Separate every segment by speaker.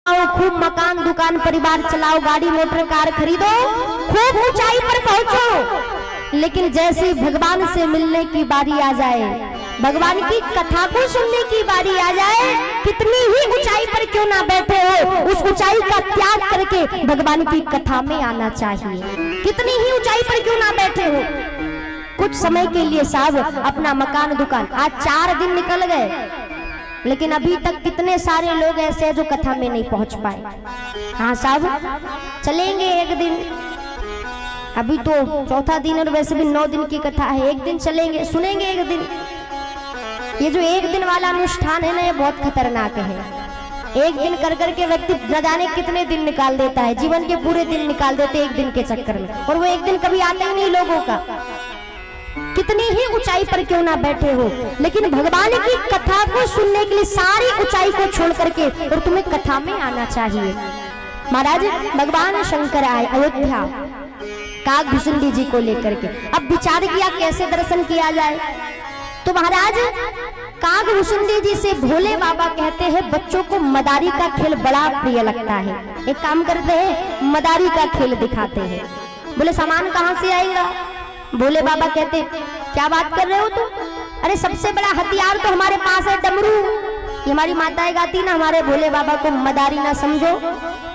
Speaker 1: खूब मकान दुकान परिवार चलाओ, गाड़ी मोटर कार खरीदो, खूब ऊंचाई पर पहुंचो, लेकिन जैसे भगवान से मिलने की बारी आ जाए, भगवान की कथा को सुनने की बारी आ जाए, कितनी ही ऊंचाई पर क्यों ना बैठे हो, उस ऊंचाई का त्याग करके भगवान की कथा में आना चाहिए। कितनी ही ऊंचाई पर क्यों ना बैठे हो, कुछ समय के लिए साहब अपना मकान दुकान, आज 4 दिन निकल गए, लेकिन अभी तक कितने सारे लोग ऐसे हैं जो कथा में नहीं पहुंच पाए। हाँ साहब, चलेंगे एक दिन, अभी तो 4था दिन और वैसे भी 9 दिन की कथा है, एक दिन चलेंगे, सुनेंगे एक दिन। ये जो एक दिन वाला अनुष्ठान है ना, ये बहुत खतरनाक है। एक दिन कर करके व्यक्ति न जाने कितने दिन निकाल देता है, जीवन के पूरे दिन निकाल देते एक दिन के चक्कर में, और वो एक दिन कभी आता ही नहीं लोगों का। कितनी ही ऊंचाई पर क्यों ना बैठे हो, लेकिन भगवान की कथा को सुनने के लिए सारी ऊंचाई को छोड़ करके और तुम्हें कथा में आना चाहिए। महाराज भगवान शंकर आए अयोध्या काकभूषुंडी जी को लेकर के, अब विचार किया कैसे दर्शन किया जाए। तो महाराज काकभूषुंडी जी से भोले बाबा कहते हैं, बच्चों को मदारी का खेल बड़ा प्रिय लगता है, एक काम करते हैं मदारी का खेल दिखाते हैं। बोले सामान कहाँ से आएगा? भोले बाबा कहते क्या बात कर रहे हो तुम? अरे सबसे बड़ा हथियार तो हमारे पास है डमरू, ये हमारी माताएं गाती ना, हमारे भोले बाबा को मदारी ना समझो।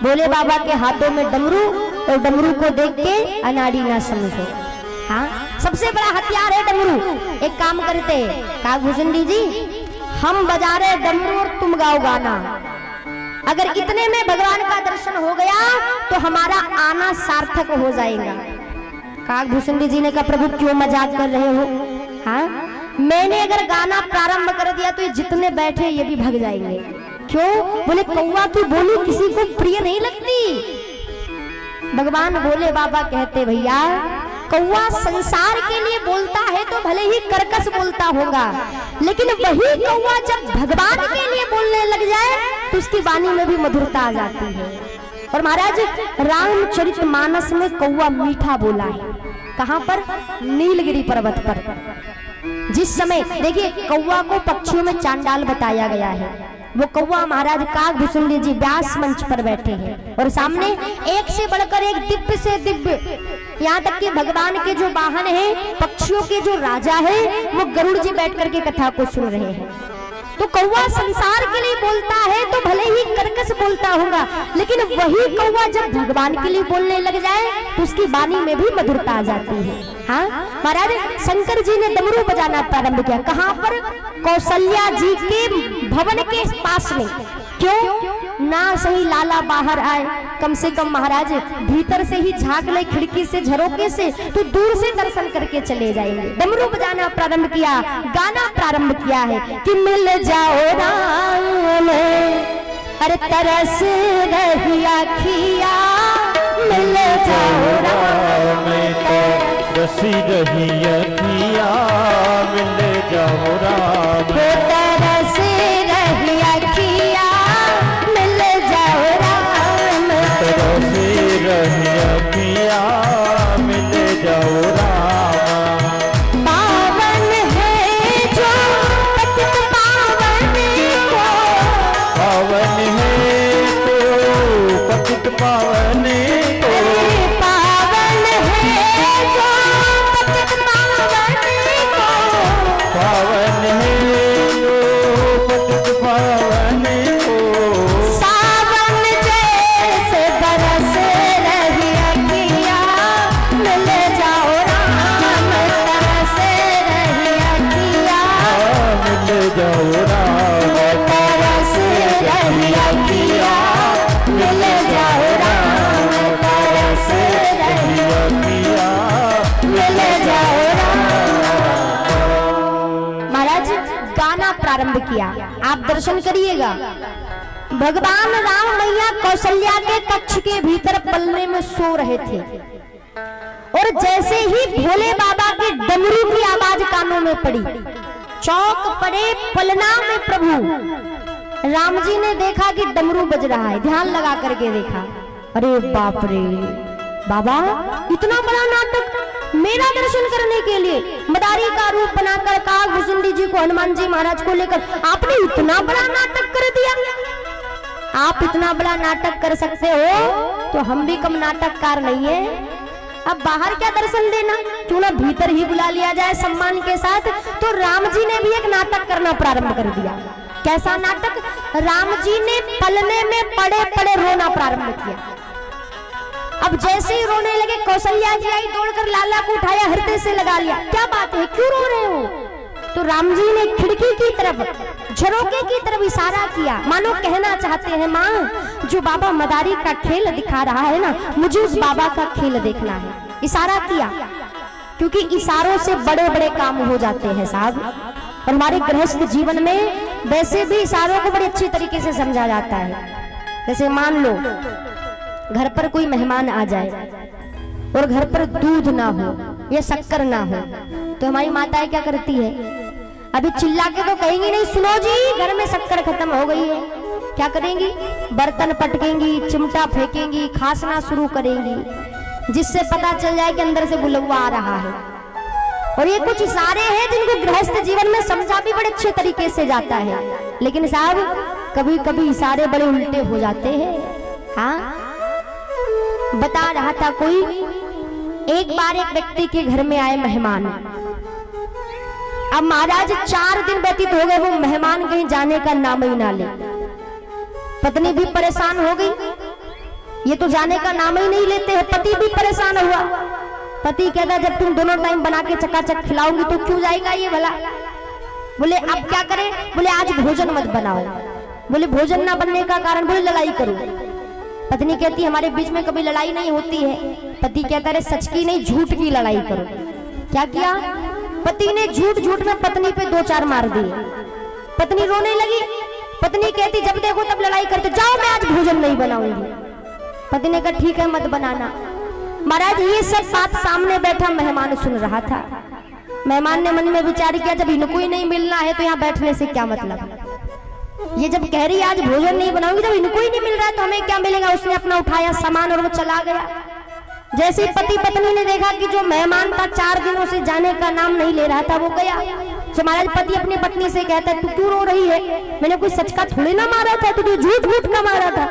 Speaker 1: भोले बाबा के हाथों में डमरू और डमरू को देख के अनाड़ी ना समझो। हाँ, सबसे बड़ा हथियार है डमरू। एक काम करते काकभूषुंडी जी, हम बजा रहे डमरू और तुम गाओ गाना, अगर इतने में भगवान का दर्शन हो गया तो हमारा आना सार्थक हो जाएगा। काकभूषुंडी जी ने कहा प्रभु क्यों मजाक कर रहे हो? हाँ, मैंने अगर गाना प्रारंभ कर दिया तो ये जितने बैठे ये भी भाग जाएंगे। क्यों? बोले कौवा की बोली किसी को प्रिय नहीं लगती। भगवान भोले बाबा कहते भैया कौवा संसार के लिए बोलता है तो भले ही कर्कश बोलता होगा, लेकिन वही कौवा जब भगवान के लिए बोलने लग जाए तो उसकी वाणी में भी मधुरता आ जाती है। और महाराज रामचरितमानस में कौवा मीठा बोला है, कहां पर? नीलगिरी पर्वत पर। जिस समय देखिए कौवा को पक्षियों में चांडाल बताया गया है, वो कौवा महाराज काकभूषुंडी जी व्यास मंच पर बैठे हैं और सामने एक से बढ़कर एक दिव्य से दिव्य, यहाँ तक कि भगवान के जो वाहन है, पक्षियों के जो राजा है, वो गरुड़ जी बैठ करके कथा को सुन रहे हैं। तो कौवा संसार के लिए बोलता है तो भले ही कर्कश बोलता होगा, लेकिन वही कौवा जब भगवान के लिए बोलने लग जाए तो उसकी वाणी में भी मधुरता आ जाती है। हाँ महाराज शंकर जी ने डमरू बजाना प्रारंभ किया, कहाँ पर? कौशल्या जी के भवन के पास में। क्यों? ना सही लाला बाहर आए, कम से कम महाराज भीतर से ही झांक ले खिड़की से झरोके से, तो दूर से दर्शन करके चले जाएंगे। डमरू बजाना प्रारंभ किया, गाना प्रारंभ किया है कि मिल जाओ राम, अरे तरस रही आखिया, मिल जाओ राम,
Speaker 2: तरस रही आखिया, मिल जाओ राम,
Speaker 1: तरस रही आखिया,
Speaker 2: तरस रही आखिया, मिल जाओ राम।
Speaker 1: पावन है जो पतित पावन को,
Speaker 2: पावन है तो पतित पावन को,
Speaker 1: पावन है जो पतित पावन को,
Speaker 2: पावन है तो पतित पावन को,
Speaker 1: सावन जैसे बरस रही अखियाँ, मिल जाओ राम, तरस रही अखियाँ,
Speaker 2: मिल जाओ राम,
Speaker 1: तरस रही अखियाँ, मिल जाओ राम, तरस रही
Speaker 2: आखिया,
Speaker 1: मिल जाओ राम। महाराज गाना प्रारंभ किया, आप दर्शन करिएगा। भगवान राम मैया कौशल्या के कक्ष के भीतर पलने में सो रहे थे, और जैसे ही भोले बाबा की डमरू की आवाज कानों में पड़ी, चौक पड़े पलना में प्रभु। राम जी ने देखा कि डमरू बज रहा है, ध्यान लगा करके देखा, अरे बाप रे बाबा, इतना बड़ा नाटक मेरा दर्शन करने के लिए मदारी का रूप बनाकर काकभूषुंडी जी को, हनुमान जी महाराज को लेकर आपने इतना बड़ा नाटक कर दिया। आप इतना बड़ा नाटक कर सकते हो तो हम भी कम नाटककार नहीं है। अब बाहर क्या दर्शन देना, क्यों ना भीतर ही बुला लिया जाए सम्मान के साथ। तो राम जी ने भी एक नाटक करना प्रारंभ कर दिया। कैसा नाटक? राम जी ने पलने में पड़े पड़े रोना प्रारंभ किया। अब जैसे ही रोने लगे, कौशल्या जी आई, दौड़कर लाला को उठाया, हृदय से लगा लिया। क्या बात है, क्यों रो रहे हो? तो राम जी ने खिड़की की तरफ, झरोके की तरफ इशारा किया, मानो कहना चाहते हैं, माँ जो बाबा मदारी का खेल दिखा रहा है ना, मुझे उस बाबा का खेल देखना है। इशारा किया, क्योंकि इशारों से बड़े बड़े काम हो जाते हैं साहब। और हमारे गृहस्थ जीवन में वैसे भी इशारों को बड़ी अच्छी तरीके से समझा जाता है। जैसे मान लो घर पर कोई मेहमान आ जाए और घर पर दूध ना हो या शक्कर ना हो, तो हमारी माताएं क्या करती है? अभी चिल्ला के तो कहेंगी नहीं, सुनो जी घर में शक्कर खत्म हो गई है। क्या करेंगी? बर्तन पटकेंगी, चिमटा फेंकेंगी, खांसना शुरू करेंगी, जिससे पता चल जाए कि अंदर से बुलवा आ रहा है। और ये कुछ इशारे हैं जिनको गृहस्थ जीवन में समझा भी बड़े अच्छे तरीके से जाता है, लेकिन साहब कभी कभी इशारे बड़े उल्टे हो जाते हैं। हाँ, बता रहा था कोई, एक बार एक व्यक्ति के घर में आए मेहमान। अब महाराज 4 दिन व्यतीत हो गए, वो मेहमान कहीं जाने का नाम ही ना ले। पत्नी भी परेशान हो गई, ये तो जाने का नाम ही नहीं लेते हैं। पति भी परेशान हुआ। पति कहता, जब तुम दोनों टाइम बना के चकाचक खिलाओगी तो क्यों जाएगा ये भला? बोले अब क्या करें? बोले आज भोजन मत बनाओ। बोले भोजन ना बनने का कारण? बोले लड़ाई करो। पत्नी कहती हमारे बीच में कभी लड़ाई नहीं होती है। पति कहता है सच की नहीं, झूठ की लड़ाई करो। क्या किया? पति ने झूठ झूठ में पत्नी पे 2-4 मार दिए। पत्नी रोने लगी। पत्नी कहती जब देखो तब लड़ाई करते, जाओ मैं आज भोजन नहीं बनाऊंगी। पति ने कहा ठीक है मत बनाना। महाराज ये सब बात सामने बैठा मेहमान सुन रहा था। मेहमान ने मन में विचार किया, जब इनको ही नहीं मिलना है तो यहाँ बैठने से क्या मतलब? ये जब कह रही आज भोजन नहीं बनाऊंगी, जब इनको ही नहीं मिल रहा है तो हमें क्या मिलेगा? उसने अपना उठाया सामान और वो चला गया। जैसे पति पत्नी ने देखा कि जो मेहमान था 4 दिनों से जाने का नाम नहीं ले रहा था, वो गया। तो महाराज पति अपनी पत्नी से कहता है, तू क्यों रो रही है? मैंने कोई सच का थोड़े ना मारा था, तू झूठ मूठ का मारा था।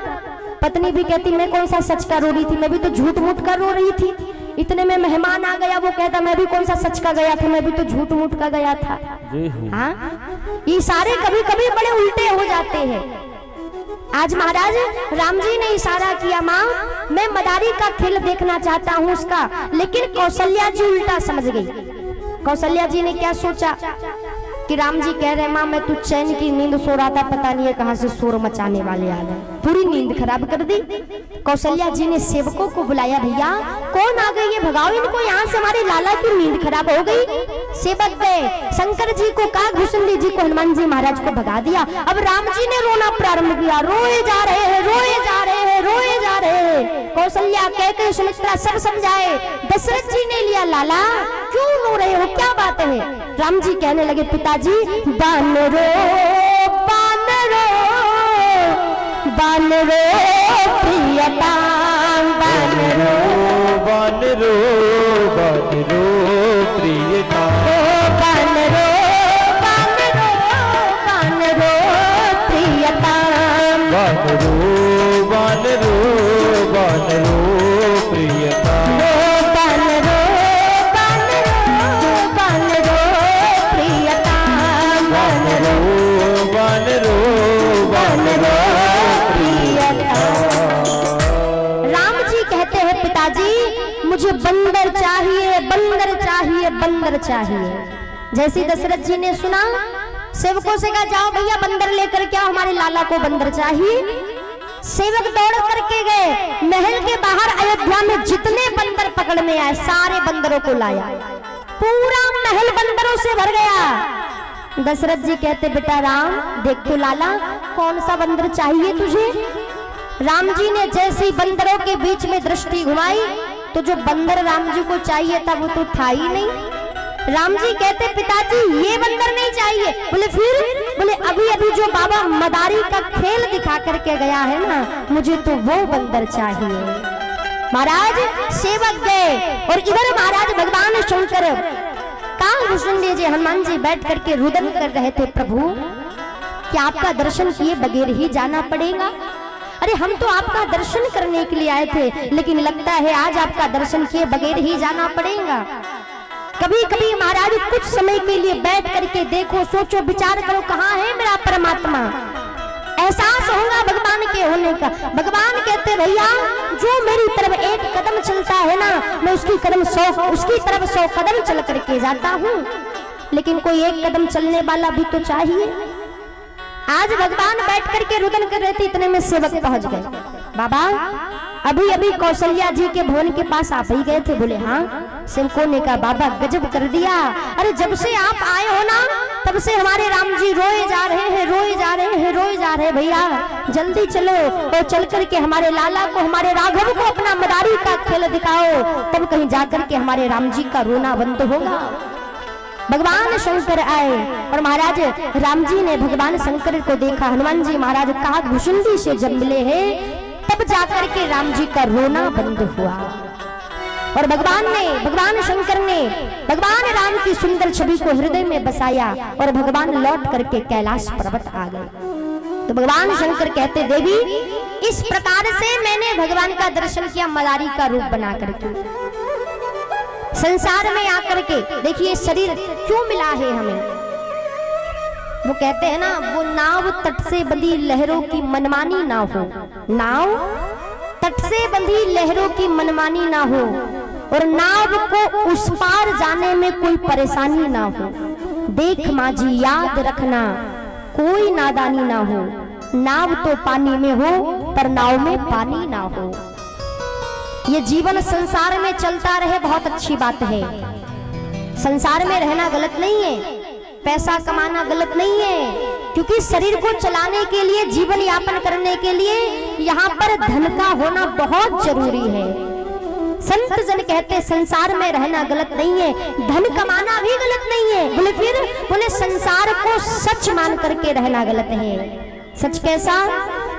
Speaker 1: पत्नी भी कहती मैं कौन सा सच का रो रही थी, मैं भी तो झूठ मूठ का रो रही थी। इतने में मेहमान आ गया, वो कहता मैं भी कौन सा सच का गया था, मैं भी तो झूठ मूठ का गया था। हाँ, ये इशारे कभी कभी बड़े उल्टे हो जाते हैं। आज महाराज राम जी ने इशारा किया, माँ मैं मदारी का खेल देखना चाहता हूँ उसका, लेकिन कौशल्या जी उल्टा समझ गई। कौशल्या जी ने क्या सोचा कि राम जी कह रहे माँ मैं तू चैन की नींद सो रहा था, पता नहीं है कहां से शोर मचाने वाले आ गए, पूरी नींद खराब कर दी। कौशल्या जी ने सेवकों को बुलाया, भैया कौन आ गई है, भगाओ इनको यहाँ से, हमारे लाला की नींद खराब हो गई। सेवक गए, शंकर जी को कहा, भूषुंडी जी को, हनुमान जी महाराज को भगा दिया। अब राम जी ने रोना प्रारंभ किया, रोए जा रहे हैं, रोए जा रहे हैं, रोए जा रहे हैं। कौशल्या कहकर सुमित्रा सब समझाए। दशरथ जी ने लिया, लाला क्यों रो रहे हो, क्या बात है? राम जी कहने लगे, पिताजी बानरो बानरो बानरो प्रियता, बानरो
Speaker 2: बानरो बानरो प्रियता,
Speaker 1: बानरो बानरो बानरो प्रियता,
Speaker 2: बानरो बानरो बानरो प्रियता,
Speaker 1: बानरो बानरो बानरो प्रियता,
Speaker 2: बानरो बानरो बानरो प्रियता।
Speaker 1: राम जी कहते हैं, पिताजी मुझे बंदर चाहिए, बंदर चाहिए, बंदर चाहिए। जैसे दशरथ जी ने सुना, सेवकों से कहा जाओ भैया बंदर लेकर के आओ, हमारे लाला को बंदर चाहिए। सेवक दौड़ करके गए, महल के बाहर अयोध्या में जितने बंदर पकड़ में आए सारे बंदरों को लाया, पूरा महल बंदरों से भर गया। दशरथ जी कहते, बेटा राम देख तो लाला कौन सा बंदर चाहिए तुझे। राम जी ने जैसे ही बंदरों के बीच में दृष्टि घुमाई तो जो बंदर राम जी को चाहिए था वो तो था ही नहीं। राम जी कहते, पिताजी ये बंदर नहीं चाहिए। बोले फिर? बोले अभी अभी जो बाबा मदारी का खेल दिखा करके गया है ना, मुझे तो वो बंदर चाहिए। महाराज सेवक गए और इधर महाराज भगवान शंकर भूषुंडी जी, हनुमान जी बैठ करके रुदन कर रहे थे, प्रभु क्या आपका दर्शन किए बगैर ही जाना पड़ेगा? अरे हम तो आपका दर्शन करने के लिए आए थे, लेकिन लगता है आज आपका दर्शन किए बगैर ही जाना पड़ेगा। कभी कभी महाराज कुछ समय के लिए बैठ करके देखो, सोचो, विचार करो, कहाँ है मेरा परमात्मा। एहसास होगा भगवान के होने का। भगवान कहते भैया जो मेरी तरफ एक कदम चलता है ना, मैं उसकी तरफ 100 कदम चल करके जाता हूँ। लेकिन कोई एक कदम चलने वाला भी तो चाहिए। आज भगवान बैठ करके रुदन कर रहे थे, इतने में सेवक पहुंच गए। बाबा अभी अभी कौशल्या जी के भवन के पास आप ही गए थे? बोले हाँ। सेवकों ने कहा बाबा गजब कर दिया, अरे जब से आप आए हो ना तब से हमारे राम जी रोए जा रहे हैं, रोए जा रहे हैं, रोए जा रहे हैं। भैया जल्दी चलो और चल करके हमारे लाला को, हमारे राघव को अपना मदारी का खेल दिखाओ, तब कहीं जाकर के हमारे राम जी का रोना बंद होगा। भगवान शंकर आए और महाराज राम जी ने भगवान शंकर को देखा। हनुमान जी महाराज काकभूषुंडी से जब मिले हैं तब जाकर के राम जी का रोना बंद हुआ। और भगवान शंकर ने भगवान राम की सुंदर छवि को हृदय में बसाया और भगवान लौट करके कैलाश पर्वत आ गए। तो भगवान शंकर कहते देवी इस प्रकार से मैंने भगवान का दर्शन किया मदारी का रूप बना करके। संसार में आकर के देखिए शरीर क्यों मिला है हमें। वो कहते हैं ना, वो नाव तट से बंधी लहरों की मनमानी ना हो, नाव तट से बंधी लहरों की मनमानी ना हो, और नाव को उस पार जाने में कोई परेशानी ना हो। देख माझी याद रखना कोई नादानी ना हो, नाव तो पानी में हो पर नाव में पानी ना हो। ये जीवन संसार में चलता रहे बहुत अच्छी बात है। संसार में रहना गलत नहीं है, पैसा कमाना गलत नहीं है, क्योंकि शरीर को चलाने के लिए, जीवन यापन करने के लिए यहाँ पर धन का होना बहुत जरूरी है। संत जन कहते संसार में रहना गलत नहीं है, धन कमाना भी गलत नहीं है। बोले फिर बोले संसार को सच मान करके रहना गलत है। सच कैसा?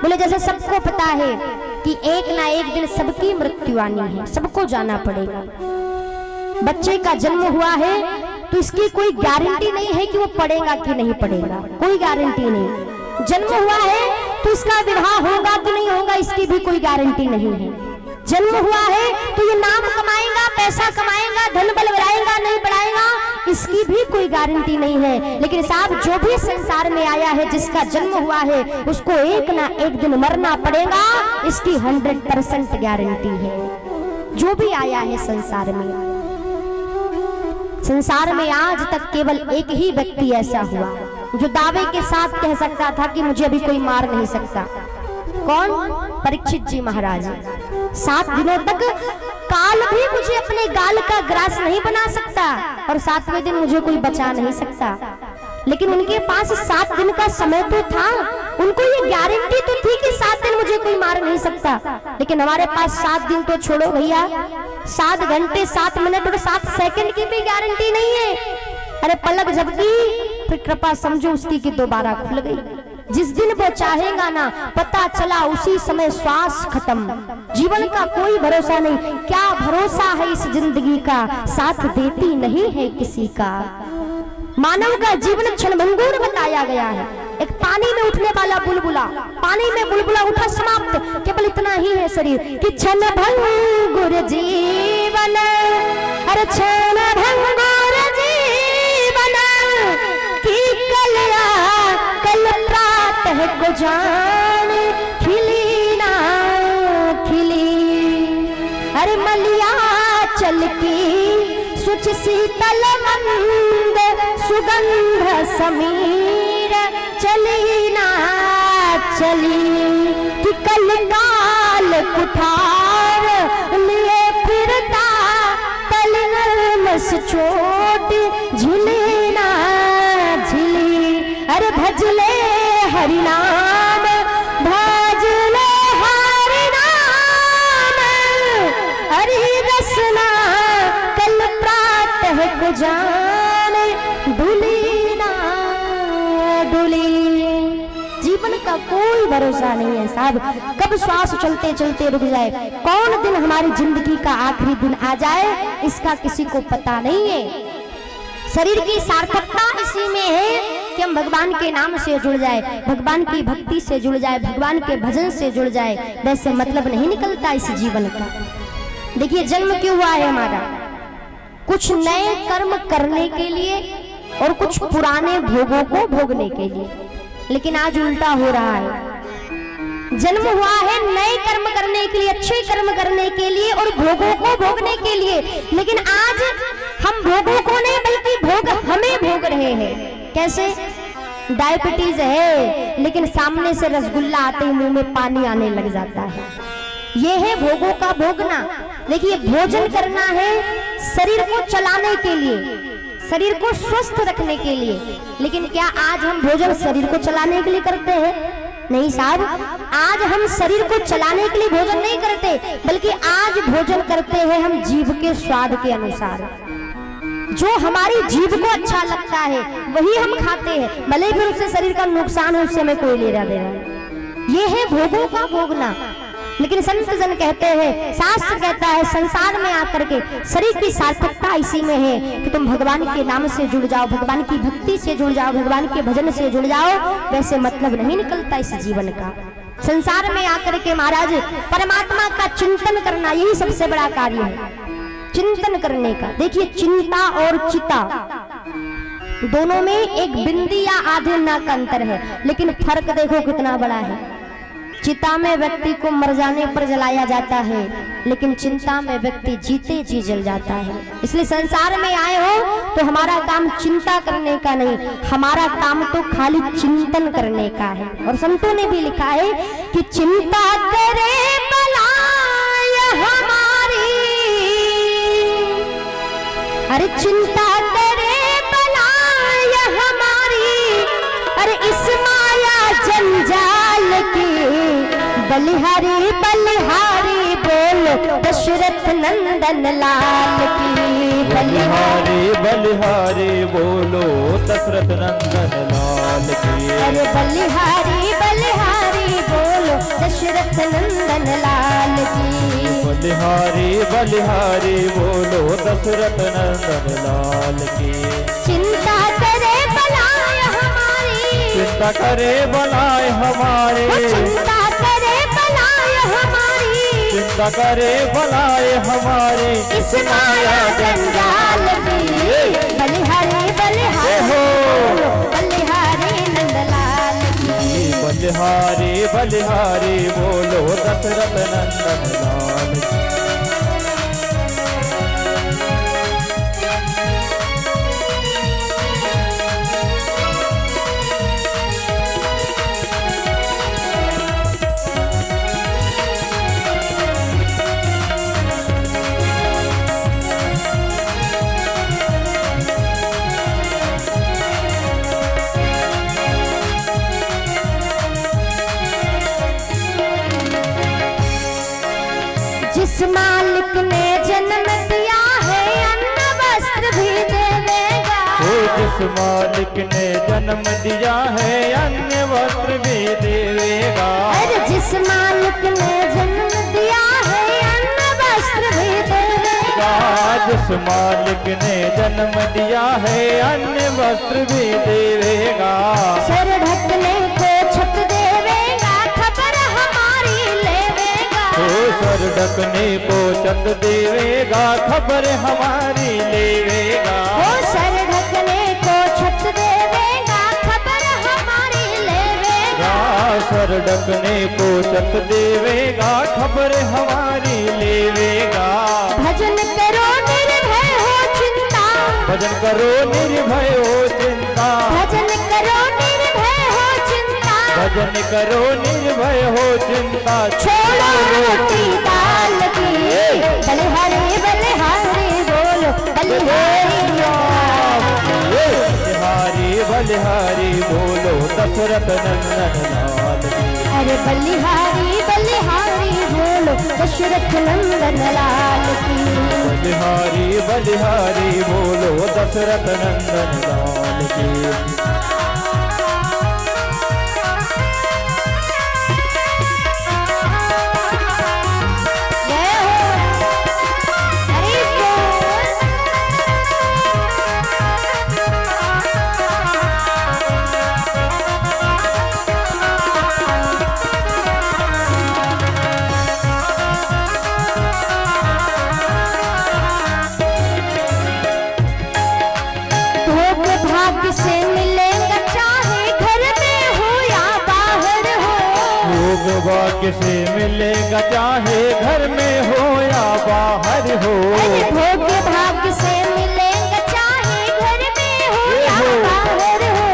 Speaker 1: बोले जैसे सबको पता है कि एक ना एक दिन सबकी मृत्यु आनी है, सबको जाना पड़ेगा। बच्चे का जन्म हुआ है तो इसकी कोई गारंटी नहीं है कि वो पढ़ेगा कि नहीं पढ़ेगा, कोई गारंटी नहीं। जन्म हुआ है तो इसका विवाह होगा कि नहीं होगा, इसकी भी कोई गारंटी नहीं है। जन्म हुआ है तो ये नाम कमाएगा, पैसा कमाएगा, धन बल बढ़ाएगा नहीं बढ़ाएगा, इसकी भी कोई गारंटी नहीं है। लेकिन साहब जो भी संसार में आया है, जिसका जन्म हुआ है, उसको एक ना एक दिन मरना पड़ेगा, इसकी 100% गारंटी है। जो भी आया है संसार में आज तक केवल एक ही व्यक्ति ऐसा हुआ जो दावे के साथ कह सकता था कि मुझे अभी कोई मार नहीं सकता। कौन? परीक्षित जी महाराज। 7 दिनों तक काल भी मुझे अपने गाल का ग्रास नहीं बना सकता और 7वें दिन मुझे कोई बचा नहीं सकता। लेकिन उनके पास 7 दिन का समय तो था, उनको ये गारंटी तो थी कि 7 दिन मुझे कोई मार नहीं सकता। लेकिन हमारे पास 7 दिन तो छोड़ो भैया, 7 घंटे 7 मिनट और 7 सेकंड की भी गारंटी नहीं है। अरे पलक झपकी फिर कृपा समझो उसकी कि दोबारा खुल गई। जिस दिन वो चाहेगा ना, पता चला उसी समय श्वास खत्म। जीवन का कोई भरोसा नहीं। क्या भरोसा है इस जिंदगी का, साथ देती नहीं है किसी का। मानव का जीवन क्षणभंगुर बताया गया है। एक पानी में उठने वाला बुलबुला, पानी में बुलबुला उठा समाप्त, केवल इतना ही है शरीर कि क्षणभंगुर जीवन, अरे क्षणभंगुर जीवन की कलिया कल प्रातः को जान खिली ना खिली। अरे मलिया चल की सुच शीतल मंद सुगंध समीर चली ना चली कि कल काल कुठार लिए फिरता तल नर्मस चोट झिली ना झिली। अरे भजले हरिनाम भजले हरिनाम हरि रसना कल प्रातः को जाने डुली ना डुली। जीवन का कोई भरोसा नहीं है साहब, कब श्वास चलते चलते रुक जाए, कौन दिन हमारी जिंदगी का आखिरी दिन आ जाए, इसका किसी को पता नहीं है। शरीर की सार्थकता इसी में है कि हम भगवान के नाम से जुड़ जाए, भगवान की भक्ति से जुड़ जाए, भगवान के भजन से जुड़ जाए, वैसे मतलब नहीं निकलता इस जीवन का। देखिए जन्म क्यों हुआ है हमारा? कुछ नए कर्म करने के लिए और कुछ पुराने भोगों को भोगने के लिए, लेकिन आज उल्टा हो रहा है। जन्म हुआ है नए कर्म करने के लिए, अच्छे कर्म करने के लिए और भोगों को भोगने के लिए, लेकिन आज हम भोगों को नहीं बल्कि भोग हमें भोग रहे हैं। कैसे? डायबिटीज है लेकिन सामने से रसगुल्ला आते ही मुंह में पानी आने लग जाता है। यह है भोगों का भोगना। देखिए भोजन करना है शरीर को चलाने के लिए, शरीर को स्वस्थ रखने के लिए, लेकिन क्या आज हम भोजन शरीर को चलाने के लिए करते हैं? नहीं साहब, आज हम शरीर को चलाने के लिए भोजन नहीं करते, बल्कि आज भोजन करते हैं हम जीभ के स्वाद के अनुसार। जो हमारी जीभ को अच्छा लगता है वही हम खाते हैं, भले फिर उससे शरीर का नुकसान हो, उससे हमें कोई लेना देना। ये है भोगों का भोगना। लेकिन संत जन कहते हैं, शास्त्र कहता है, संसार में आकर के शरीर की सार्थकता इसी में है कि तुम भगवान के नाम से जुड़ जाओ, भगवान की भक्ति से जुड़ जाओ, भगवान के भजन से जुड़ जाओ, वैसे मतलब नहीं निकलता इस जीवन का। संसार में आकर के महाराज परमात्मा का चिंतन करना यही सबसे बड़ा कार्य है, चिंतन करने का। देखिए चिंता और चिता दोनों में एक बिंदी या आधे ना का अंतर है, लेकिन फर्क देखो कितना बड़ा है। चिता में व्यक्ति को मर जाने पर जलाया जाता है, लेकिन चिंता में व्यक्ति जीते जी जल जाता है। इसलिए संसार में आए हो तो हमारा काम चिंता करने का नहीं, हमारा काम तो खाली चिंतन करने का है। और संतों ने भी लिखा है कि चिंता करे बलाय हमारी, अरे चिंता करे बलाय हमारी, अरे इस माया जंजाल की बलिहारी बलिहारी बोलो दशरथ नंदन लाल की।
Speaker 2: बलिहारी बलिहारी बोलो दशरथ नंदन लाल की।
Speaker 1: अरे बलिहारी बलिहारी बोलो दशरथ नंदन लाल की।
Speaker 2: बलिहारी बलिहारी बोलो दशरथ नंदन लाल की।
Speaker 1: चिंता करे बलाय हमारी,
Speaker 2: चिंता करे बलाय हमारे,
Speaker 1: चिंता करे बलाय हमारी,
Speaker 2: चिंता करे बलाय हमारे,
Speaker 1: इस माया जंजाल की। बलिहारी बलिहारी बलिहारी नंदलाल की।
Speaker 2: बलिहारी बलिहारी बोलो दशरथ नंदन लाल की।
Speaker 1: जिस मालिक ने जन्म दिया है अन्न वस्त्र भी देगा।
Speaker 2: जिस मालिक ने जन्म दिया है अन्न वस्त्र भी देगा।
Speaker 1: अरे जिस मालिक ने जन्म दिया है अन्न वस्त्र भी देगा।
Speaker 2: जिस मालिक ने जन्म दिया है अन्न वस्त्र भी देगा।
Speaker 1: सर ढकने को छत देवेगा, खबर हमारी लेवेगा।
Speaker 2: सर ढकने को छत देवेगा, खबर हमारी लेवेगा।
Speaker 1: सर ढकने को छत देवेगा, खबर हमारी लेवेगा।
Speaker 2: सर ढकने को छत देवेगा, खबर हमारी लेवेगा।
Speaker 1: भजन करो निर्भय हो चिंता,
Speaker 2: भजन करो निर्भय हो चिंता।
Speaker 1: भजन करो निर्भय हो चिंता।
Speaker 2: भजन करो निर्भय हो चिंता।
Speaker 1: छोड़ो रोटी दाल की। बलिहारी बलिहारी बोलो बलिहारी।
Speaker 2: बलिहारी बलिहारी बोलो दशरथ नंदन लाल की।
Speaker 1: अरे बलिहारी बलिहारी बोलो दशरथ नंदन लाल की।
Speaker 2: बलिहारी बलिहारी बोलो दशरथ नंदन लाल की। भाग्य से मिलेगा चाहे घर में हो या बाहर हो।
Speaker 1: अरे भोग्य भाग्य से मिलेगा चाहे घर में हो या बाहर हो।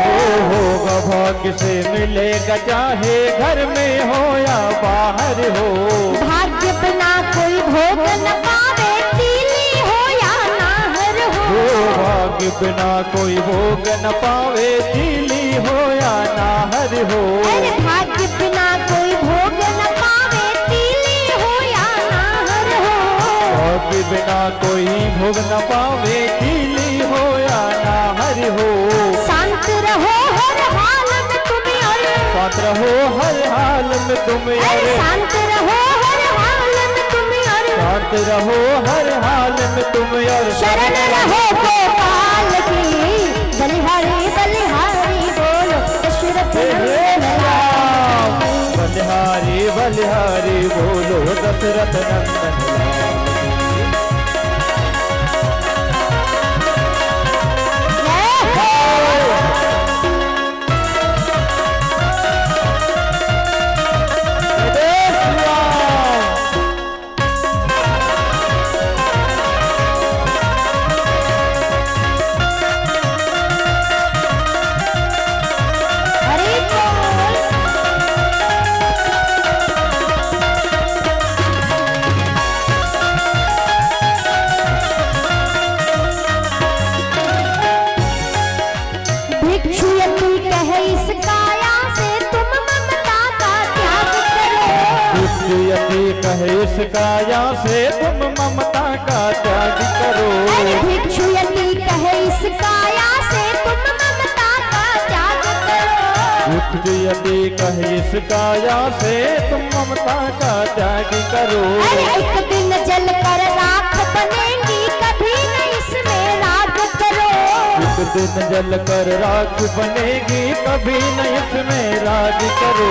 Speaker 2: होगा भाग्य से मिलेगा चाहे घर में हो या बाहर हो।
Speaker 1: भाग्य बिना कोई भोग न पावे तीली हो या नाहर हो।
Speaker 2: भाग्य बिना कोई भोग न पावे तीली हो या नाहर हो।
Speaker 1: अरे भाग्य बिना कोई भोग न पावे तीली हो या नाहर हो।
Speaker 2: भाग्य बिना कोई भोग न पावे तीली हो या नाहर हो।
Speaker 1: शांत रहो हर हाल में तुम और
Speaker 2: शांत रहो हर हाल में तुम
Speaker 1: अरे शांत रहो हर हाल में तुम और
Speaker 2: शांत रहो हर हाल में तुम और
Speaker 1: शरण रहो गोपाल की। बलिहारी बलिहारी बोलो दशरथ नंदन लाल की।
Speaker 2: बलिहारी बलिहारी बोलो दशरथ नंदन लाल की। कहे इस काया से तुम ममता का त्याग करो।
Speaker 1: अरे भिक्षु यदि कहे इस काया से तुम ममता का त्याग करो।
Speaker 2: भिक्षु यदि कहे इस काया से तुम ममता का त्याग करो।
Speaker 1: अरे एक दिन जल कर राख बनेंगी कभी न इसमें राग करो।
Speaker 2: एक दिन जल कर राख बनेगी कभी न इसमें राग करो।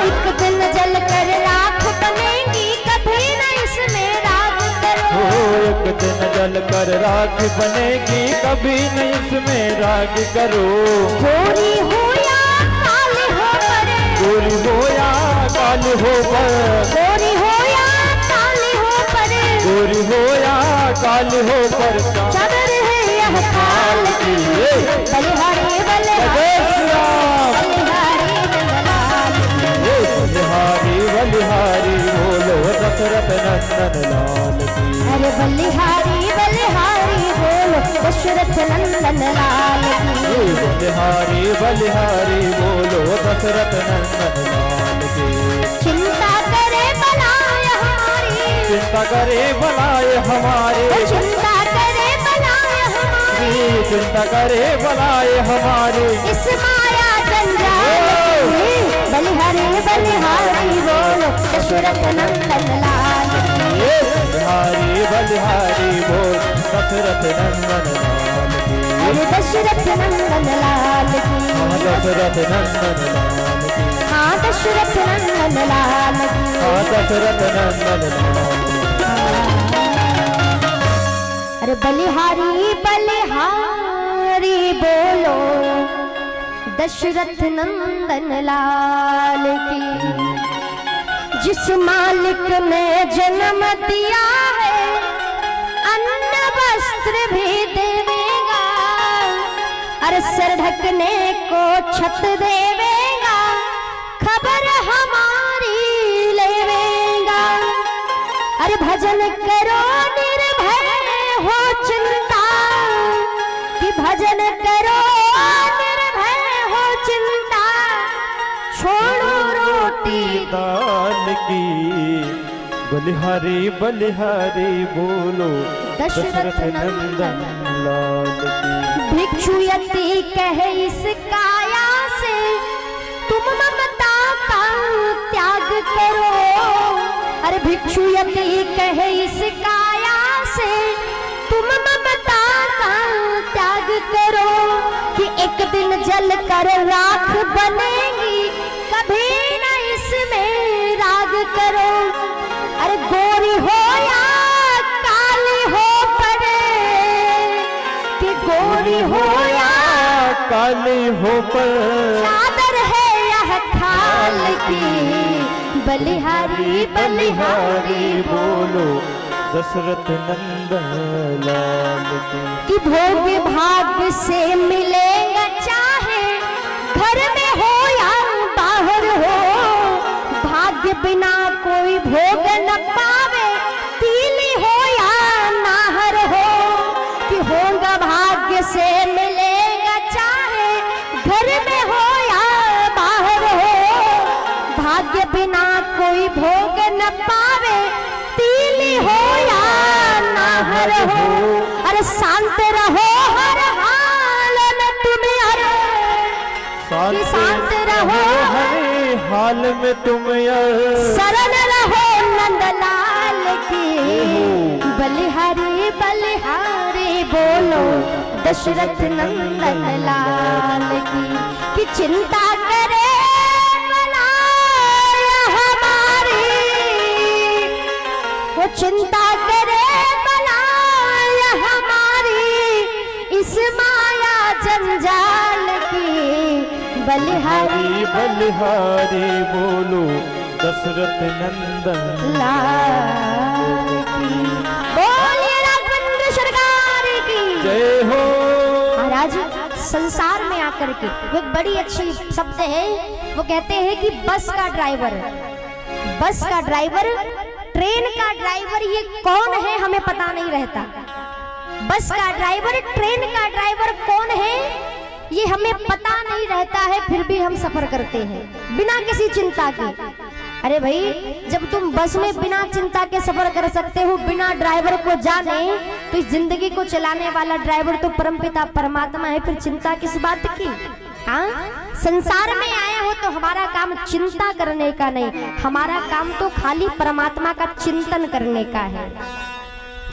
Speaker 1: एक दिन जल कर राख बनेगी कभी न इसमें राग करो।
Speaker 2: एक दिन जल कर राख बनेगी कभी न इसमें राग करो।
Speaker 1: गोरी हो या काली हो पर
Speaker 2: गोरी हो या काली हो पर
Speaker 1: गोरी हो या काली हो पर
Speaker 2: गोरी हो या काली हो पर
Speaker 1: चादर है यह काल की। बलिहारी बलिहारी
Speaker 2: बलिहारी बलिहारी बोलो दशरथ नंदन लाल की।
Speaker 1: अरे बलिहारी बलिहारी बोलो दशरथ नंदन लाल की।
Speaker 2: बलिहारी बलिहारी बोलो दशरथ नंदन लाल की।
Speaker 1: चिंता करे बनाए हमारी
Speaker 2: चिंता करे भलाए हमारे
Speaker 1: चिंता करे बनाए हमारी
Speaker 2: चिंता करे भलाए हमारे
Speaker 1: इस माया जंजाल की। बलिहारी बलिहारी बोलो दशरथ नंदन लाल की।
Speaker 2: बलिहारी बलिहारी बोल दशरथ नंदन लाल की।
Speaker 1: अरे दशरथ नंदन लाल की।
Speaker 2: दशरथ नंदन लाल की।
Speaker 1: हाँ दशरथ नंदन लाल की।
Speaker 2: दशरथ नंदन लाल की।
Speaker 1: अरे बलिहारी बलिहारी बोलो दशरथ नंदन लाल की। जिस मालिक ने जन्म दिया है अन्न वस्त्र भी देवेगा। अरे सर ढकने को छत देवेगा खबर हमारी लेवेगा। अरे भजन करो निर्भय हो चिंता कि भजन करो निर्भय हो चिंता। छोड़ो रोटी
Speaker 2: दाल की। बलिहारी बलिहारी बोलो
Speaker 1: दशरथ नंदन
Speaker 2: लाल की।
Speaker 1: भिक्षु यति कहे इस काया से तुम ममता का त्याग करो। अरे भिक्षु यति कहे इस काया से तुम ममता का त्याग करो कि एक दिन जल कर राख बनेगी कभी न इसमें राग करो। अरे गोरी हो या काली हो पड़े कि गोरी हो या
Speaker 2: काली हो पर
Speaker 1: चादर है यह खाल की। बलिहारी बलिहारी
Speaker 2: बोलो दशरथ नंदन लाल की।
Speaker 1: कि भोग भाग्य से मिलेगा चाहे घर में हो या बाहर हो, भाग्य बिना कोई भोग न पावे, तीली हो या नाहर हो। कि होगा भाग्य से मिलेगा चाहे घर में हो या बाहर हो, भाग्य बिना कोई भोग न पावे, तीली हो या नाहर हो। अरे शांत रहो हर हाल में तुम, अरे शांत रहो
Speaker 2: हर हाल में तुम,
Speaker 1: शरण रहो नंदलाल की। बलिहारी बलिहारी बोलो दशरथ नंदन लाल की। कि चिंता करे बनाया हमारी, वो चिंता करे बनाया हमारी, इस माया जंजाल की। बलिहारी
Speaker 2: बलिहारी बोलो दशरथ नंदन
Speaker 1: लाल की। बोलिए राघवेंद्र सरकार की
Speaker 2: जय हो।
Speaker 1: महाराज संसार में आकर के वो एक बड़ी अच्छी शब्द है, वो कहते हैं कि बस का ड्राइवर, बस का ड्राइवर, ट्रेन का ड्राइवर, ये कौन है हमें पता नहीं रहता। बस का ड्राइवर, ट्रेन का ड्राइवर कौन है ये हमें पता नहीं रहता है, फिर भी हम सफर करते हैं बिना किसी चिंता के। अरे भाई, जब तुम बस में बिना चिंता के सफर कर सकते हो, बिना ड्राइवर को जाने, तो इस जिंदगी को चलाने वाला ड्राइवर तो परमपिता परमात्मा है, फिर चिंता किस बात की। हाँ, संसार में आए हो तो हमारा काम चिंता करने का नहीं, हमारा काम तो खाली परमात्मा का चिंतन करने का है,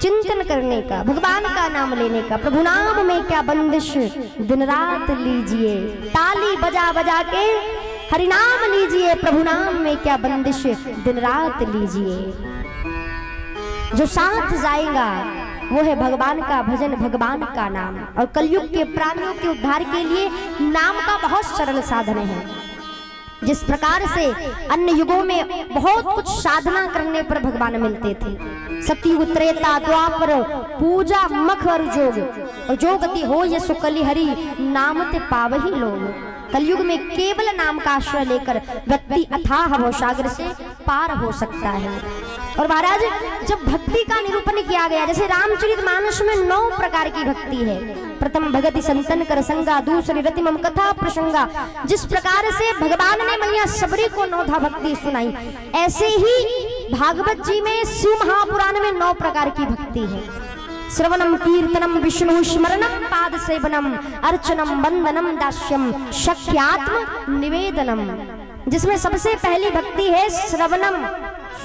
Speaker 1: चिंतन करने का, भगवान का नाम लेने का। प्रभु नाम में क्या बंदिश, दिन रात लीजिए, ताली बजा बजा के हरि नाम लीजिए, प्रभु नाम में क्या बंदिश, दिन रात लीजिए। जो साथ जाएगा वो है भगवान का भजन, भगवान का नाम। और कलयुग के प्राणियों के उद्धार के लिए नाम का बहुत सरल साधन है। जिस प्रकार से अन्य युगों में बहुत कुछ साधना करने पर भगवान मिलते थे, सतयुग त्रेता द्वापर पूजा मख और जोग, और जो गति हो ये सुकली हरि नाम ते पावही लोग। कलयुग में केवल नाम का आश्रय लेकर व्यक्ति अथाह भवसागर से पार हो सकता है। और महाराज, जब भक्ति का निरूपण किया गया, जैसे रामचरितमानस में 9 प्रकार की भक्ति है। प्रथम भगति संतन कर संगा, दूसरी रति मम कथा प्रसंगा। जिस प्रकार से भगवान ने मैया सबरी को 9 भक्ति सुनाई, ऐसे ही भागवत जी में शिव महापुराण में 9 प्रकार की भक्ति है। श्रवणम कीर्तनम विष्णु स्मरणम पाद सेवनम अर्चनम वंदनम दास्यम शक्यात्म निवेदनम। जिसमें सबसे पहली भक्ति है श्रवणम,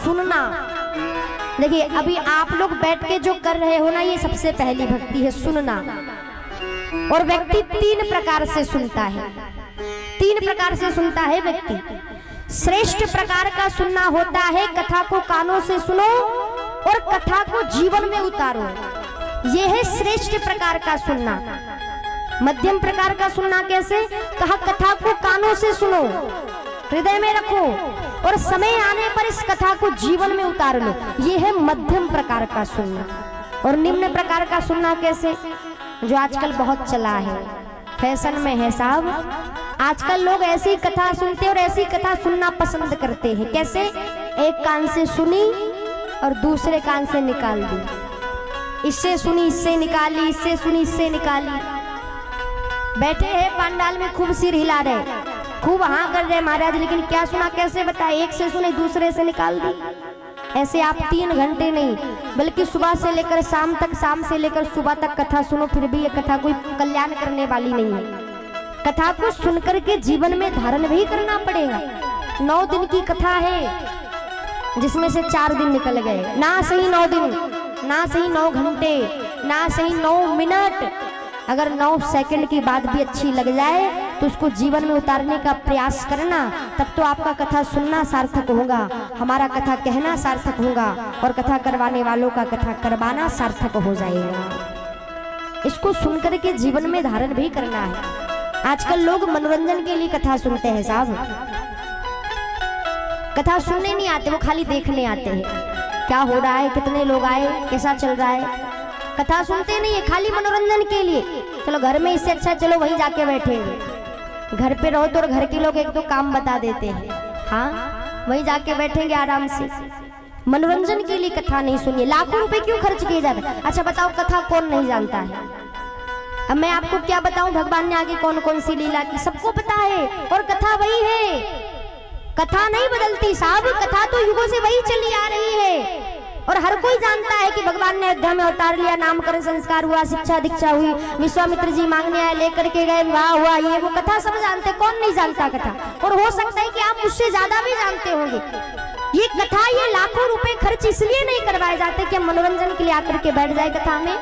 Speaker 1: सुनना। देखिए, अभी आप लोग बैठ के जो कर रहे हो ना, ये सबसे पहली भक्ति है, सुनना। और व्यक्ति 3 प्रकार से सुनता है, 3 प्रकार से सुनता है व्यक्ति। श्रेष्ठ प्रकार का सुनना होता है, कथा को कानों से सुनो और कथा को जीवन में उतारो, यह है श्रेष्ठ प्रकार का सुनना। मध्यम प्रकार का सुनना कैसे कहा, कथा को कानों से सुनो, हृदय में रखो और समय आने पर इस कथा को जीवन में उतार लो, यह है मध्यम प्रकार का सुनना। और निम्न प्रकार का सुनना कैसे, जो आजकल बहुत चला है, फैशन में है साहब। आजकल लोग ऐसी कथा सुनते हैं और ऐसी कथा सुनना पसंद करते हैं। कैसे, एक कान से सुनी और दूसरे कान से निकाल दी, इससे सुनी इससे निकाली, इससे सुनी इससे निकाली। बैठे हैं पंडाल में, खूब सिर हिला रहे, खूब हाँ कर रहे महाराज, लेकिन क्या सुना कैसे बताए, एक से सुने दूसरे से निकाल दी। ऐसे आप 3 घंटे नहीं बल्कि सुबह से लेकर शाम तक, शाम से लेकर सुबह तक कथा सुनो, फिर भी ये कथा कोई कल्याण करने वाली नहीं है। कथा को सुनकर के जीवन में धारण भी करना पड़ेगा। 9 दिन की कथा है, जिसमें से 4 दिन निकल गए, ना सही 9 दिन, ना सही 9 घंटे, ना सही 9 मिनट। अगर 9 सेकंड की बात भी अच्छी लग जाए तो उसको जीवन में उतारने का प्रयास करना, तब तो आपका कथा सुनना सार्थक होगा, हमारा कथा कहना सार्थक होगा और कथा करवाने वालों का कथा करवाना सार्थक हो जाएगा। इसको सुनकर के जीवन में धारण भी करना है। आजकल लोग मनोरंजन के लिए कथा सुनते हैं साहब। कथा सुनने नहीं आते, वो खाली देखने आते हैं क्या हो रहा है, कितने लोग आए, कैसा चल रहा है। कथा सुनते नहीं है, खाली मनोरंजन के लिए। चलो घर में इससे अच्छा चलो वहीं जाके बैठेंगे। घर पे रहो तो घर के लोग एक दो काम बता देते हैं, हाँ वहीं जाके बैठेंगे आराम से। मनोरंजन के लिए कथा नहीं सुनिए। लाखों रुपए क्यों खर्च किए जाते हैं। अच्छा बताओ, कथा कौन नहीं जानता है। अब मैं आपको क्या बताऊं, भगवान ने आगे कौन कौन सी लीला की सबको पता है। और कथा वही है, कथा नहीं बदलती साहब, कथा तो युगों से वही चली आ रही है। और हर कोई जानता है कि भगवान ने अयोध्या में अवतार लिया, नामकरण संस्कार हुआ, शिक्षा दीक्षा हुई, विश्वामित्र जी मांगने आए, लेकर के गए, विवाह हुआ, ये वो कथा सब जानते, कौन नहीं जानता कथा। और हो सकता है कि आप मुझसे ज्यादा भी जानते होंगे। ये कथा, ये लाखों रुपए खर्च इसलिए नहीं करवाए जाते कि हम मनोरंजन के लिए आकर के बैठ जाए कथा में।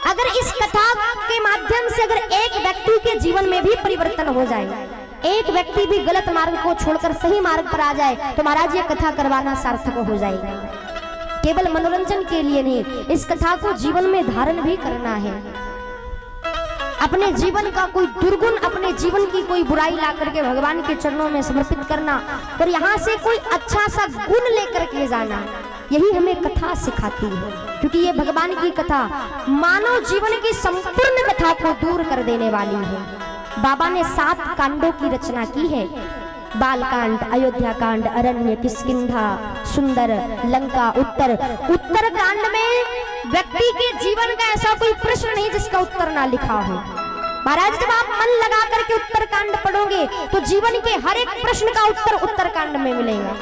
Speaker 1: अगर इस कथा के माध्यम से अगर एक व्यक्ति के जीवन में भी परिवर्तन हो जाए, एक व्यक्ति भी गलत मार्ग को छोड़कर सही मार्ग पर आ जाए, तो महाराज ये कथा करवाना सार्थक हो जाएगा। केवल मनोरंजन के लिए नहीं, इस कथा को जीवन में धारण भी करना है। अपने जीवन का कोई दुर्गुण, अपने जीवन की कोई बुराई ला करके भगवान के चरणों में समर्पित करना और यहाँ से कोई अच्छा सा गुण लेकर के जाना, यही हमें कथा सिखाती है। क्योंकि ये भगवान की कथा मानव जीवन की संपूर्ण कथा को दूर कर देने वाली है। बाबा ने 7 कांडों की रचना की है। बालकांड, अयोध्या कांड, अरण्य, किष्किंधा, सुंदर, लंका, उत्तर कांड में व्यक्ति के जीवन का ऐसा कोई प्रश्न नहीं जिसका उत्तर ना लिखा हो। महाराज जब आप मन लगा करके उत्तर कांड पढ़ोगे तो जीवन के हर एक प्रश्न का उत्तर कांड में मिलेगा।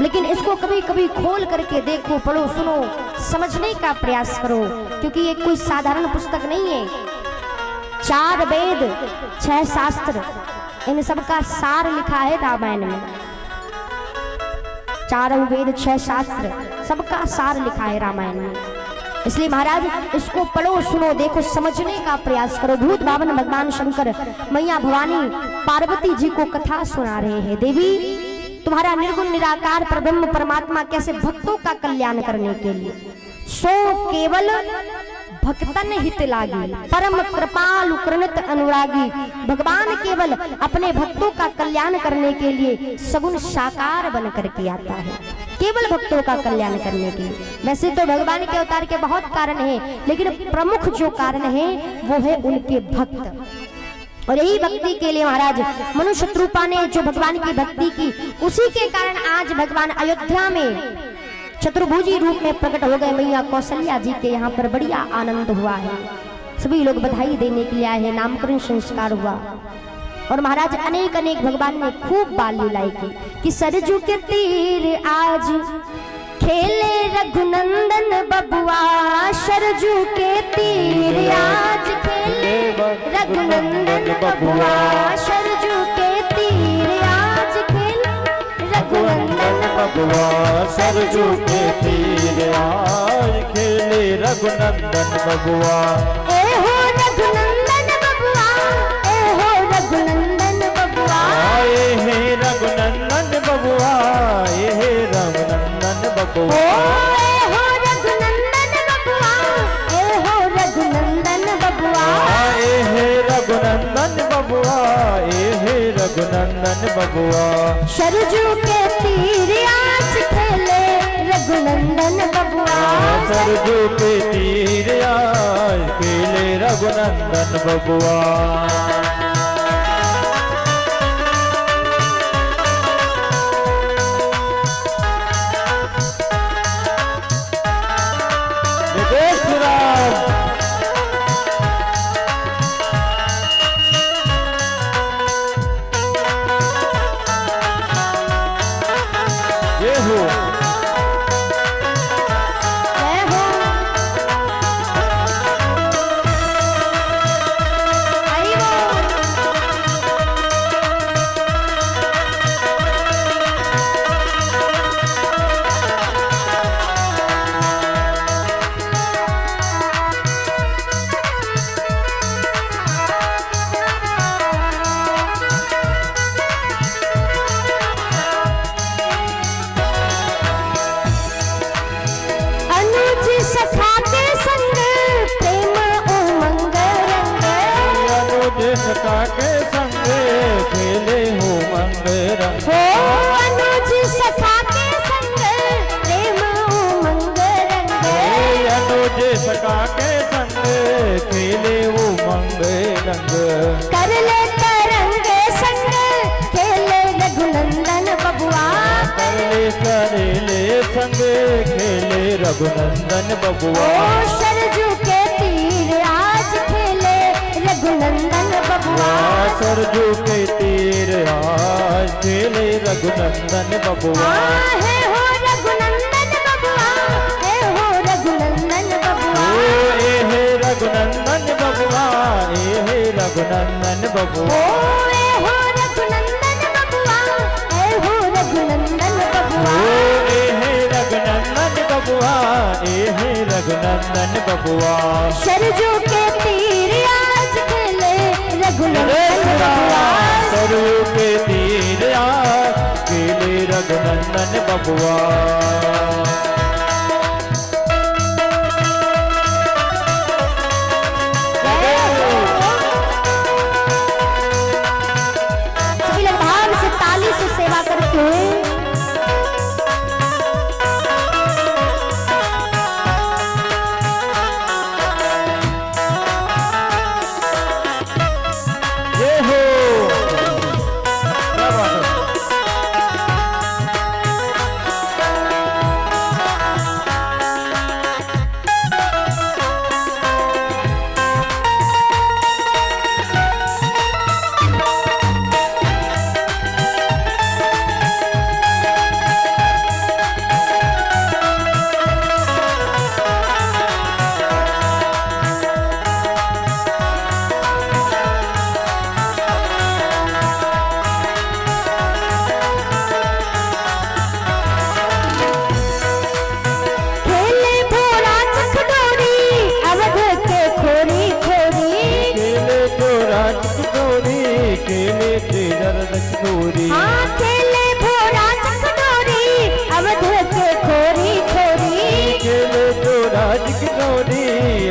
Speaker 1: लेकिन इसको कभी कभी खोल करके देखो, पढ़ो, सुनो, समझने का प्रयास करो, क्योंकि ये कोई साधारण पुस्तक नहीं है। 4 वेद, 6 शास्त्र, इन सबका सार लिखा है रामायण में। 4 वेद, 6 शास्त्र, सबका सार लिखा है रामायण में। इसलिए महाराज इसको पढ़ो, सुनो, देखो, समझने का प्रयास करो। भूत भावन भगवान शंकर, मैया भवानी पार्वती जी को कथा सुना रहे हैं। देवी, तुम्हारा निर्गुण निराकार परब्रह्म परमात्मा कैसे भक्तों का कल्याण करने के लिए, सो केवल भक्तन हित लागी, परम कृपालु कृणत अनुरागी। भगवान केवल अपने भक्तों का कल्याण करने के लिए सगुण साकार बन करके आता है, केवल भक्तों का कल्याण करने के लिए। वैसे तो भगवान के अवतार के बहुत कारण हैं, लेकिन प्रमुख जो कारण है वो है उनके भक्त। और यही भक्ति के लिए महाराज मनुष्य शत्रुपा ने जो भगवान की भक्ति की, उसी के कारण आज भगवान अयोध्या में चतुर्भुजी रूप में प्रकट हो गए। मैया कौशल्या जी के यहाँ पर बढ़िया आनंद हुआ है, सभी लोग बधाई देने के लिए आए हैं, नामकरण संस्कार हुआ। और महाराज अनेक अनेक भगवान ने खूब बाल लीलाएं की कि सरजू के तीर आज खेले रघुनंदन बबुआ, सरजू के तीर आज खेले रघुनंदन बबुआ, सरजू के तीर आज खेले रघुनंदन
Speaker 2: बबुआ, सरजू के तीर आज खेले रघुनंदन बबुआ।
Speaker 1: ए हो रघुनंदन बबुआ, ए हो रघुनंदन बबुआ,
Speaker 2: ए हे रघुनंदन बबुआ, ए हे रघुनंदन बबुआ,
Speaker 1: ए हो रघुनंदन बबुआ, ए हो रघुनंदन बबुआ,
Speaker 2: ए हे रघुनंदन बबुआ, ए हे रघुनंदन बबुआ।
Speaker 1: सरजू के तीर आज खेले रघुनंदन बबुआ,
Speaker 2: सरजू के तीर आज खेले रघुनंदन बबुआ। सखा के संग खेले हो मंग रंग,
Speaker 1: हो
Speaker 2: जे सका के संग खेले वो मंग रंग
Speaker 1: कर ले तरंगे संग खेले रघुनंदन बबुआ
Speaker 2: करेले संग खेले रघुनंदन बबुआ
Speaker 1: ओ सरजू के तीर आज खेले रघुनंदन बबुआ
Speaker 2: सरजू के तीर आज खेले रघुनंदन बबुआ
Speaker 1: है हो रघुनंदन बबुआ है हो रघुनंदन बबुआ
Speaker 2: ए हे रघुनंदन बबुआ ए हे रघुनंदन बबुआ
Speaker 1: ए हो रघुनंदन बबुआ ए हो रघुनंदन बबुआ
Speaker 2: ए हे रघुनंदन बबुआ ए हे रघुनंदन बबुआ
Speaker 1: सरजू के तीर आज खेले रघुनंदन बबुआ
Speaker 2: सरजू के तीर आज खेले रघुनंदन बबुआ
Speaker 1: सेवा करते हुए
Speaker 2: ये हो क्या बात है
Speaker 1: खेले भोरा चकनोरी अवध के खोरी खोरी
Speaker 2: खेले तो राज की खोरी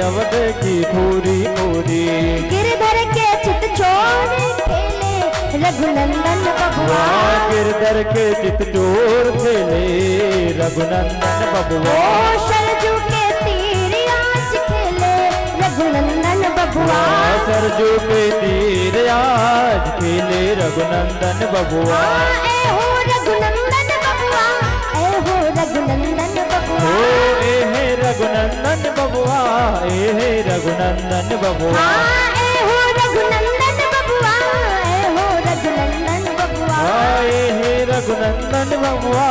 Speaker 2: अवध की खोरी खोरी
Speaker 1: गिरधर के चित चोर खेले रघुनंदन बबुआ
Speaker 2: गिरधर के चित चोर खेले रघुनंदन बबुआ
Speaker 1: सरजू के तीर आज खेले रघुनंदन बबुआ
Speaker 2: सरजू के तीर आज खेले रघुनंदन बबुआ
Speaker 1: ए हो रघुनंदन बबुआ ए हो रघुनंदन बबुआ
Speaker 2: ए हे रघुनंदन बबुआ ए हे रघुनंदन बबुआ
Speaker 1: ए हो रघुनंदन बबुआ ए हो रघुनंदन बबुआ
Speaker 2: ए हे रघुनंदन बबुआ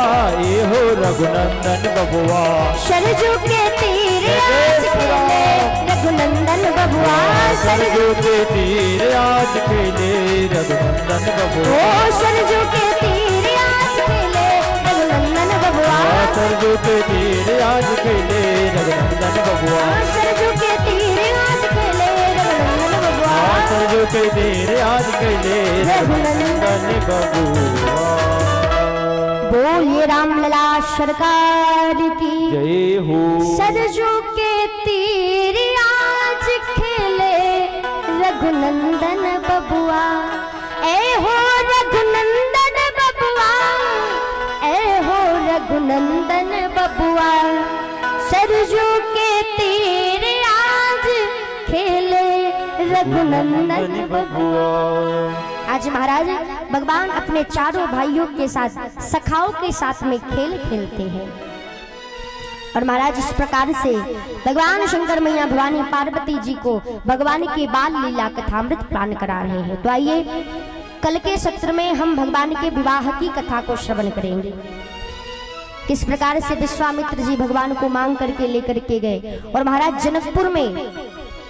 Speaker 2: ए हो रघुनंदन बबुआ
Speaker 1: सरजू के तीर आज खेले रघुनंदन बबुआ
Speaker 2: सरजू के तीर आज खेले रघुनंदन बबुआ
Speaker 1: सरजू के तीर आज खेले रघुनंदन बबुआ
Speaker 2: सरजू के तीर आज खेले रघुनंदन बबुआ
Speaker 1: सरजू के तीर आज खेले रघुनंदन बबुआ
Speaker 2: सरजू के तीर आज खेले रघुनंदन बबुआ
Speaker 1: बोलिए रामलला सरकार की
Speaker 2: जय हो
Speaker 1: सरजू के तीर आज खेले रघुनंदन बबुआ ए हो रघुनंदन बबुआ ए हो रघुनंदन बबुआ सरजू के तीर आज खेले रघुनंदन बबुआ। आज महाराज भगवान अपने चारों भाइयों के साथ सखाओं के साथ में खेल खेलते हैं और महाराज इस प्रकार से भगवान शंकर मैया भवानी पार्वती जी को भगवान की बाल लीला कथामृत प्रदान करा रहे हैं। तो आइए कल के सत्र में हम भगवान के विवाह की कथा को श्रवण करेंगे। किस प्रकार से विश्वामित्र जी भगवान को मांग करके लेकर के गए और महाराज जनकपुर में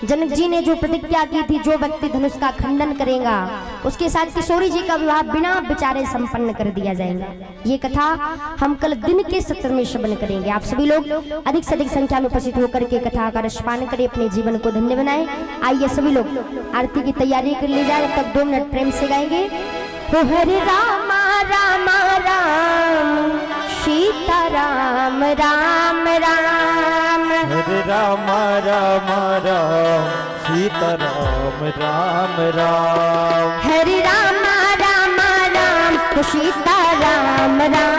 Speaker 1: जनक जी ने जो प्रतिज्ञा की थी, जो व्यक्ति धनुष का खंडन करेगा उसके साथ किशोरी जी का विवाह बिना विचारे संपन्न कर दिया जाएगा। ये कथा हम कल दिन के सत्र में श्रवण करेंगे। आप सभी लोग अधिक से अधिक संख्या में उपस्थित होकर के कथा का रसपान करें, अपने जीवन को धन्य बनाएं। आइए सभी लोग आरती की तैयारी कर ली जाए। तब 2 मिनट प्रेम से गाएंगे। हो हरे रामा रामा राम सीता राम राम राम,
Speaker 2: हरे रामा रामा राम सीता राम राम राम,
Speaker 1: हरे रामा रामा राम सीता राम राम